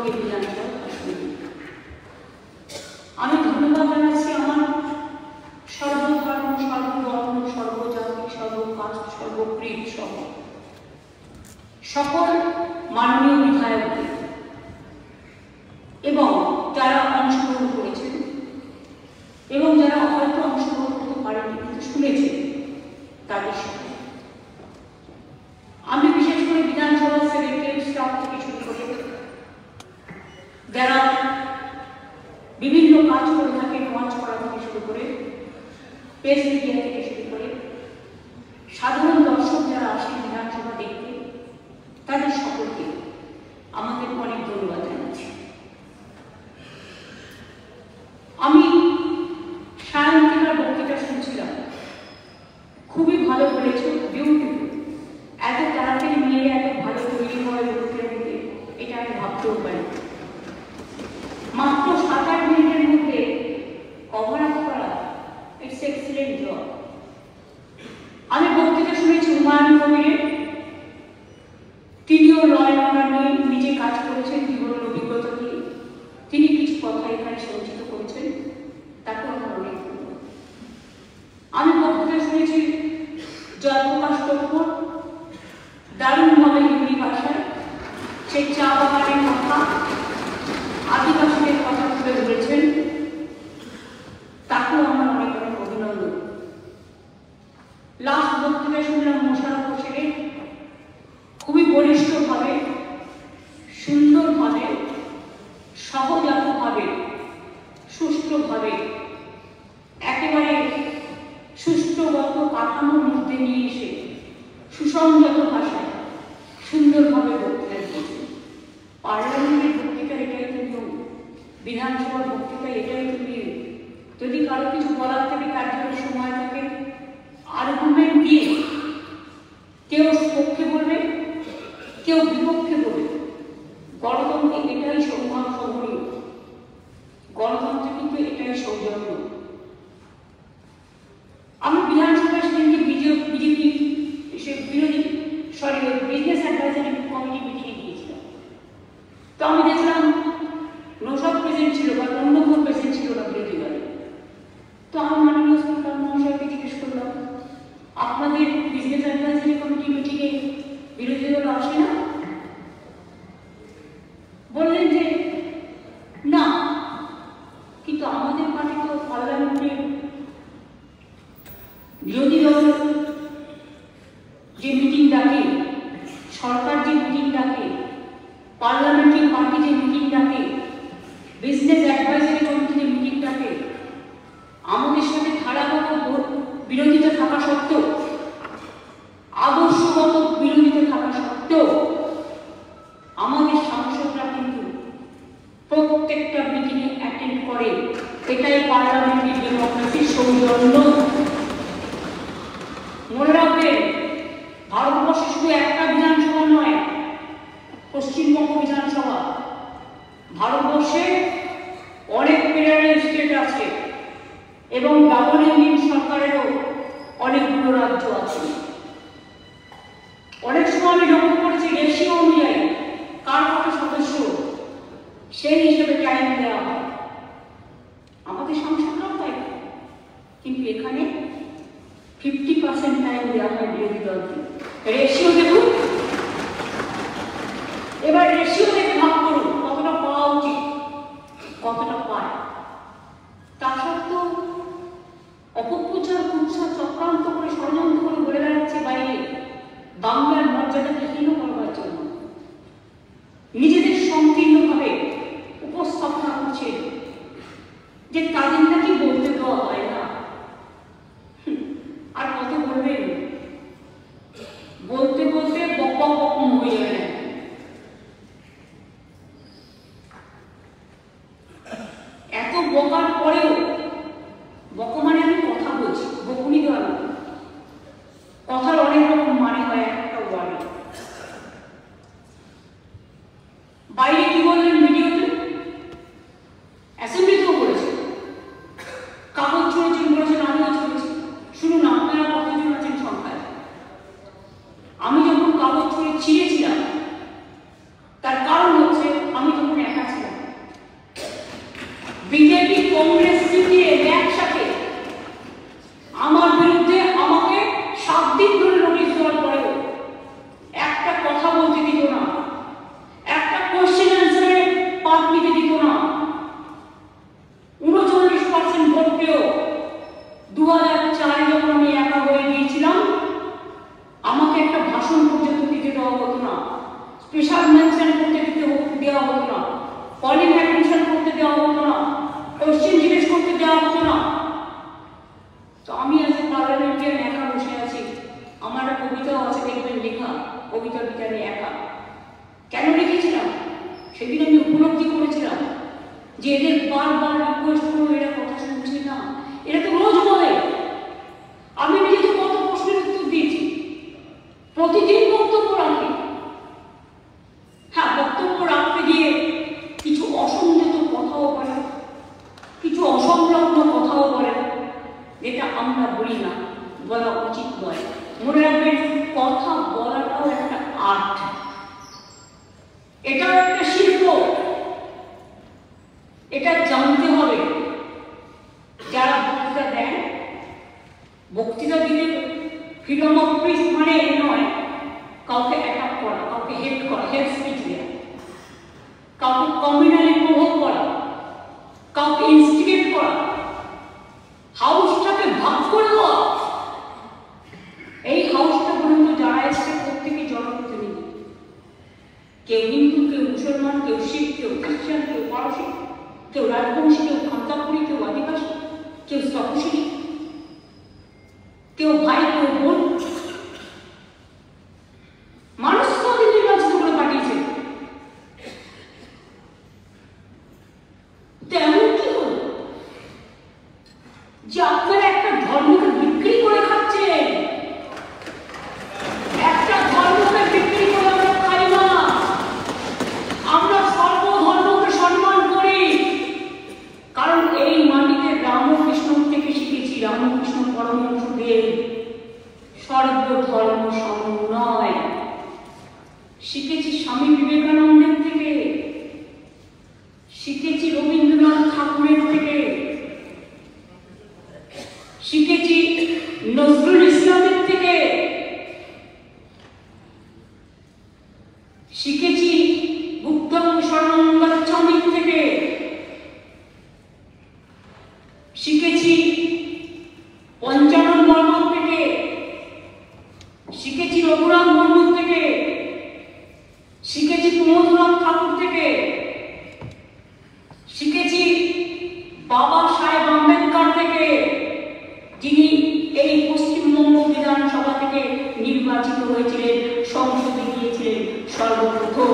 এই বিধানসভার আসনে। আমি ধন্যবাদ জানাচ্ছি আমার সর্বধর্ম, সর্ববর্ণ, সর্বজাতি, সর্বকাস্ট, সর্বক্রীড় সহ সকল মাননীয় বিধায়কদের এবং যারা অংশগ্রহণ করেছেন এবং যারা হয়তো অংশগ্রহণ করতে পারেনি কিন্তু শুনেছেন তাদের সাথে। আমি বিশেষ করে বিধানসভা সেক্রেটারি স্টাফ থেকে শুরু করে যারা বিভিন্ন কাজ করে থাকে, মঞ্চ করা থেকে শুরু করে প্রেস মিডিয়া থেকে শুরু করে সাধারণ দর্শক যারা আসেন বিধানসভা দেখতে, তাদের সকলকে আমাদের অনেক ধন্যবাদ জানাচ্ছি। আমি সায়ন্তিকার বক্তৃতা শুনছিলাম, খুবই ভালো বলেছ, বিউটিফুল। এত তাড়াতাড়ি নিয়ে এত ভালো তৈরি হয় বক্তৃতা দিতে, এটা আমি ভাবতেও পারি। মাত্র 7-8 মিনিটের মধ্যে কভার আপ করা, ইটস এক্সিলেন্ট জব। আমি বক্তৃতা শুনেছি হুমায়ুন কবিরের, তিনিও ল অ্যান্ড অর্ডার নিয়ে নিজে কাজ করেছেন জীবনের অভিজ্ঞতা দিয়ে, তিনি কিছু কথা এখানে সঞ্চিত করেছেন, তাকে আমার অনেক ধন্যবাদ। আমি বক্তৃতা শুনেছি জয়প্রকাশ টপ্পর, দারুণভাবে হিন্দি ভাষায় সেই চা বাগানের কথা, আদিবাসীদের কথা তুলে ধরেছেন, তাকেও আমার অনেক অনেক অভিনন্দন। লাস্ট বক্তৃতা শুনলাম মোশাররফ হোসেনের, খুবই বলিষ্ঠভাবে, সুন্দরভাবে, সহজাতভাবে, সুষ্ঠুভাবে, একেবারে সুষ্ঠুগত কাঠামোর মধ্যে নিয়ে এসে সুসংযত ভাষায় সুন্দরভাবে বক্তৃতা দিয়েছেন। পার্লামেন্টের বক্তৃতা এটাই তো নিয়ম, বিধানসভার বক্তৃতা এটাই তো নিয়ম। যদি কারো কিছু বলার থাকে, তার জন্য সময় থাকে, আর্গুমেন্ট দিয়ে কেউ পক্ষে বলবে, কেউ বিপক্ষে বলবে। গণতন্ত্রে এটাই সৌজন্যীয়, গণতন্ত্রে কিন্তু এটাই সৌজন্য। আমি বিধানসভায় সেদিনকে বিজেপি বিজনেস অ্যাডভাইজারি কমিটি মিটিংয়ে গিয়েছিলাম। তো আমি দেখলাম নৌশাদ প্রেজেন্ট ছিল বা অন্য কেউ প্রেজেন্ট ছিল না বিরোধী দলে। তো আমি মাননীয় স্পিকার মহাশয়কে জিজ্ঞেস করলাম, আপনাদের বিজনেস অ্যাডভাইজারি কমিটি মিটিংয়ে বিরোধী দল আসে না? বললেন যে না, কিন্তু আমাদের পার্টি তো পার্লামেন্টে বিরোধী দল যে মিটিং ডাকে, সরকার যে মিটিং ডাকে, পার্লামেন্টারি পার্টি যে মিটিং ডাকে, বিজনেস অ্যাডভাইজারি কমিটি যে মিটিং ডাকে, আমাদের সাথে ধারাবাহিক বিরোধিতা থাকা সত্ত্বেও, আদর্শগত বিরোধিতা থাকা সত্ত্বেও আমাদের সাংসদরা কিন্তু প্রত্যেকটা মিটিংয়ে অ্যাটেন্ড করে। এটাই পার্লামেন্টারি ডেমোক্রেসির সৌজন্য। মনে রাখবেন, ভারতবর্ষে শুধু একটা বিধানসভা নয়, পশ্চিমবঙ্গ বিধানসভা, ভারতবর্ষে অনেক ফেডারেল স্টেট আছে এবং ডাবল ইঞ্জিন সরকারেরও অনেকগুলো রাজ্য আছে। অনেক সময় আমি লক্ষ্য করেছি রেশিও অনুযায়ী কার কত সদস্য, সেই হিসেবে টাইম দেওয়া হয়। আমাদের সাংসদরাও তাই, কিন্তু এখানে 50% টাইম দেওয়া হয় বিরোধী দলকে। রেশিও দেখুন, এবার রেশিও দেখে ভাগ করুন কতটা পাওয়া উচিত, কতটা পায়। তা সত্ত্বেও অপপ্রচার, কুৎসা, চক্রান্ত করে, ষড়যন্ত্র করে বলে বেড়াচ্ছে বাইরে বাংলার মর্যাদাকে হীন করবার জন্য। নিজেদের সংকীর্ণভাবে উপস্থাপনা করছে যে তাদের নাকি বলতে দেওয়া হয় না। আর কত বলবেন, বলতে বলতে বকা বকম হয়ে যাবে। এত বকার পরেও, বক মানে আমি কথা বলছি, বকুনি দেওয়া না, কথার অনেক রকম মানে হয় একটা ওয়ার্ডে। প্রেশার মেনশন করতে দেওয়া হতো না, কলিং অ্যাটেনশন করতে দেওয়া হতো না, কোশ্চেন জিজ্ঞেস করতে দেওয়া হতো না। তো আমি আজ পার্লামেন্টের একা বসে আছি, আমার একটা কবিতাও আছে দেখবেন লেখা, কবিতাটা আমি একা। কেন লিখেছিলাম? সেদিন আমি উপলব্ধি করেছিলাম যে এদের বারবার রিকোয়েস্ট করে এরা কথা শুনছে না, এরা তো রোজ বলে। আমি নিজে তো কত প্রশ্নের উত্তর দিয়েছি, প্রতিদিন বক্তব্য রাখি। হ্যাঁ, বক্তব্য রাখতে গিয়ে কিছু অসংযত কথাও বলে, কিছু অসংলগ্ন কথাও বলে, যেটা আমরা বলি না, বলা উচিত নয়। মনে রাখবেন, কথা বলাটাও একটা আর্ট, এটাও একটা শিল্প, এটা জানতে হবে। যারা বক্তৃতা দেন, বক্তৃতা দিতে ফ্রিডম অফ স্পিচ মানে এ নয় কাউকে অ্যাটাক করা, কাউকে হেট করা, হেট স্পিচ দেওয়া, কাউকে কমিউনালি প্রভোগ করা, কাউকে ইনস্টিগেট করা, হাউসটাকে ভাগ করে দেওয়া। এই হাউসটা পর্যন্ত যারা এসছে প্রত্যেকে জনপ্রতিনিধি, কেউ হিন্দু, কেউ মুসলমান, কেউ শিখ, কেউ খ্রিস্টান, কেউ পারসি, কেউ রাজবংশী, কেউ খান্তাপুরি, কেউ আদিবাসী, কেউ তপশিলি, কেউ ভাই, কেউ বোন। মানুষ তাদের নির্বাচিত করে পাঠিয়েছে। তেমন কি হল যে আপনারা একটা ধর্মকে বিক্রি করে খাচ্ছেন? একটা ধর্মকে বিক্রি করে আমরা খাই না, আমরা সর্বধর্মকে সম্মান করি। কারণ এই মাটিতে রামকৃষ্ণ থেকে শিখেছি, রামকৃষ্ণ পরমহংসদেব সর্বধর্ম সমন্বয় শিখেছি, স্বামী বিবেকানন্দের থেকে শিখেছি, রবীন্দ্রনাথ ঠাকুরের থেকে শিখেছি, নজরুল ইসলামের থেকে শিখেছি, বুদ্ধং শরণং গচ্ছামির থেকে শিখেছি, পঞ্চানন বর্মন থেকে শিখেছি, রঘুরাম বর্মন থেকে শিখেছি, প্রমোদনাথ ঠাকুর থেকে শিখেছি, বাবা সাহেব আম্বেদকর থেকে, যিনি এই পশ্চিমবঙ্গ বিধানসভা থেকে নির্বাচিত হয়েছিলেন, সংসদে গিয়েছিলেন সর্বপ্রথম।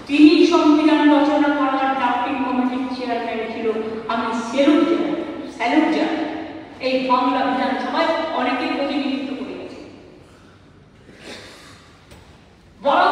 তিনি সংবিধান রচনা করার ড্রাফটিং কমিটির চেয়ারম্যান ছিল। আমি স্যালুট জানাই, এই বাংলা বিধানসভায় অনেকে প্রতিনিধিত্ব করে গেছে। বড়